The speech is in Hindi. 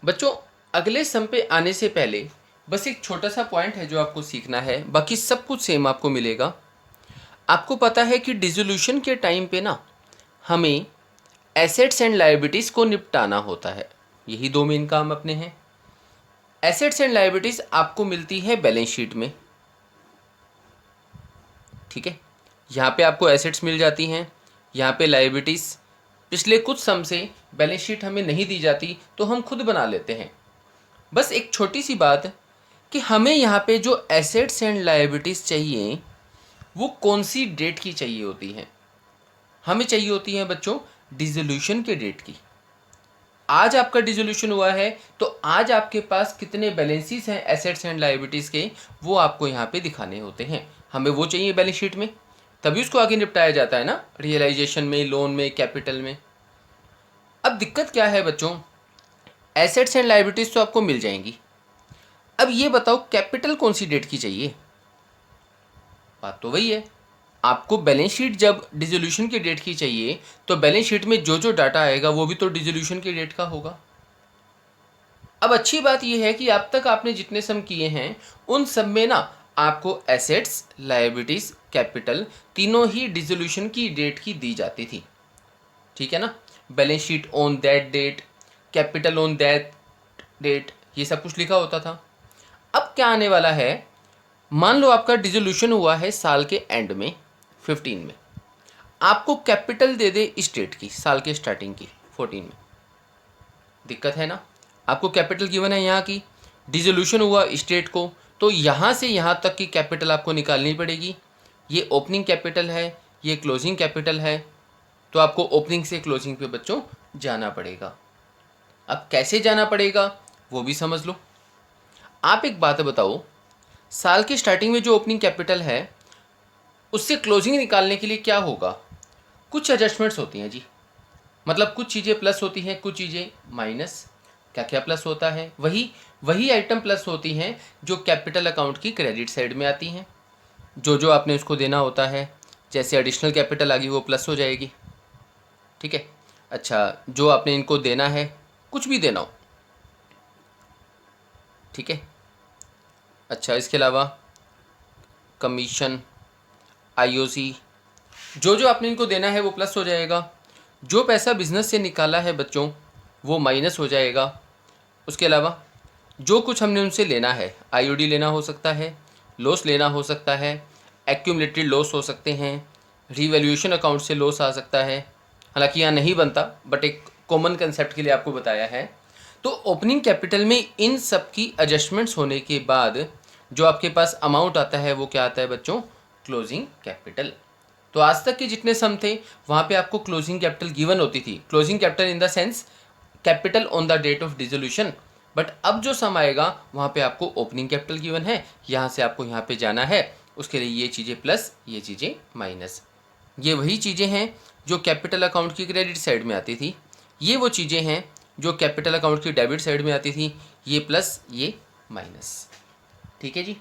बच्चों अगले सम पे आने से पहले बस एक छोटा सा पॉइंट है जो आपको सीखना है, बाकी सब कुछ सेम आपको मिलेगा। आपको पता है कि डिसोल्यूशन के टाइम पे ना हमें एसेट्स एंड लायबिलिटीज़ को निपटाना होता है। यही दो मेन काम अपने हैं। एसेट्स एंड लायबिलिटीज़ आपको मिलती है बैलेंस शीट में, ठीक है। यहाँ पे आपको एसेट्स मिल जाती हैं, यहाँ पे लायबिलिटीज़। पिछले कुछ सम से बैलेंस शीट हमें नहीं दी जाती तो हम खुद बना लेते हैं। बस एक छोटी सी बात कि हमें यहाँ पे जो एसेट्स एंड लायबिलिटीज़ चाहिए वो कौन सी डेट की चाहिए होती हैं। हमें चाहिए होती हैं बच्चों डिसोल्यूशन के डेट की। आज आपका डिसोल्यूशन हुआ है तो आज आपके पास कितने बैलेंसेस हैं एसेट्स एंड लायबिलिटीज़ के, वो आपको यहाँ पे दिखाने होते हैं। हमें वो चाहिए बैलेंस शीट में, तभी उसको आगे निपटाया जाता है ना, रियलाइजेशन में, लोन में, कैपिटल में। अब दिक्कत क्या है बच्चों, एसेट्स एंड लायबिलिटीज़ तो आपको मिल जाएंगी। अब ये बताओ कैपिटल कौन सी डेट की चाहिए। बात तो वही है, आपको बैलेंस शीट जब डिसोल्यूशन की डेट की चाहिए तो बैलेंस शीट में जो जो डाटा आएगा वो भी तो डिसोल्यूशन की डेट का होगा। अब अच्छी बात यह है कि अब तक आपने जितने सम किए हैं उन सब में ना आपको एसेट्स, लायबिलिटीज, कैपिटल तीनों ही डिसोल्यूशन की डेट की दी जाती थी, ठीक है ना। Balance sheet on that date, capital on that date, ये सब कुछ लिखा होता था। अब क्या आने वाला है, मान लो आपका डिसोल्यूशन हुआ है साल के एंड में 15 में, आपको कैपिटल दे दे इस डेट की, साल के स्टार्टिंग की 14 में। दिक्कत है ना, आपको कैपिटल गिवन है यहाँ की, डिसोल्यूशन हुआ इस डेट को, तो यहाँ से यहाँ तक की कैपिटल आपको निकालनी पड़ेगी। ये ओपनिंग कैपिटल है, ये क्लोजिंग कैपिटल है, तो आपको ओपनिंग से क्लोजिंग पे बच्चों जाना पड़ेगा। अब कैसे जाना पड़ेगा वो भी समझ लो। आप एक बात बताओ, साल की स्टार्टिंग में जो ओपनिंग कैपिटल है उससे क्लोजिंग निकालने के लिए क्या होगा, कुछ एडजस्टमेंट्स होती हैं जी। मतलब कुछ चीज़ें प्लस होती हैं, कुछ चीज़ें माइनस। क्या क्या प्लस होता है, वही आइटम प्लस होती हैं जो कैपिटल अकाउंट की क्रेडिट साइड में आती हैं। जो आपने उसको देना होता है, जैसे एडिशनल कैपिटल आ गई वो प्लस हो जाएगी, ठीक है। अच्छा, जो आपने इनको देना है, कुछ भी देना हो, ठीक है। अच्छा, इसके अलावा कमीशन, आईओसी, जो आपने इनको देना है वो प्लस हो जाएगा। जो पैसा बिजनेस से निकाला है बच्चों वो माइनस हो जाएगा। उसके अलावा जो कुछ हमने उनसे लेना है, आईओडी लेना हो सकता है, लॉस लेना हो सकता है, एक्यूमुलेटेड लॉस हो सकते हैं, रीवैल्यूएशन अकाउंट से लॉस आ सकता है। हालांकि यहाँ नहीं बनता, बट एक कॉमन कंसेप्ट के लिए आपको बताया है। तो ओपनिंग कैपिटल में इन सब की एडजस्टमेंट्स होने के बाद जो आपके पास अमाउंट आता है वो क्या आता है बच्चों, क्लोजिंग कैपिटल। तो आज तक के जितने सम थे वहाँ पे आपको क्लोजिंग कैपिटल गिवन होती थी, closing capital in the sense capital on the date of dissolution. But अब जो सम आएगा वहाँ पे आपको ओपनिंग कैपिटल गिवन है, यहाँ से आपको यहाँ पे जाना है, उसके लिए ये चीज़ें प्लस, ये चीज़ें माइनस। ये वही चीज़ें हैं जो कैपिटल अकाउंट की क्रेडिट साइड में आती थी, ये वो चीज़ें हैं जो कैपिटल अकाउंट की डेबिट साइड में आती थी, ये प्लस ये माइनस, ठीक है जी।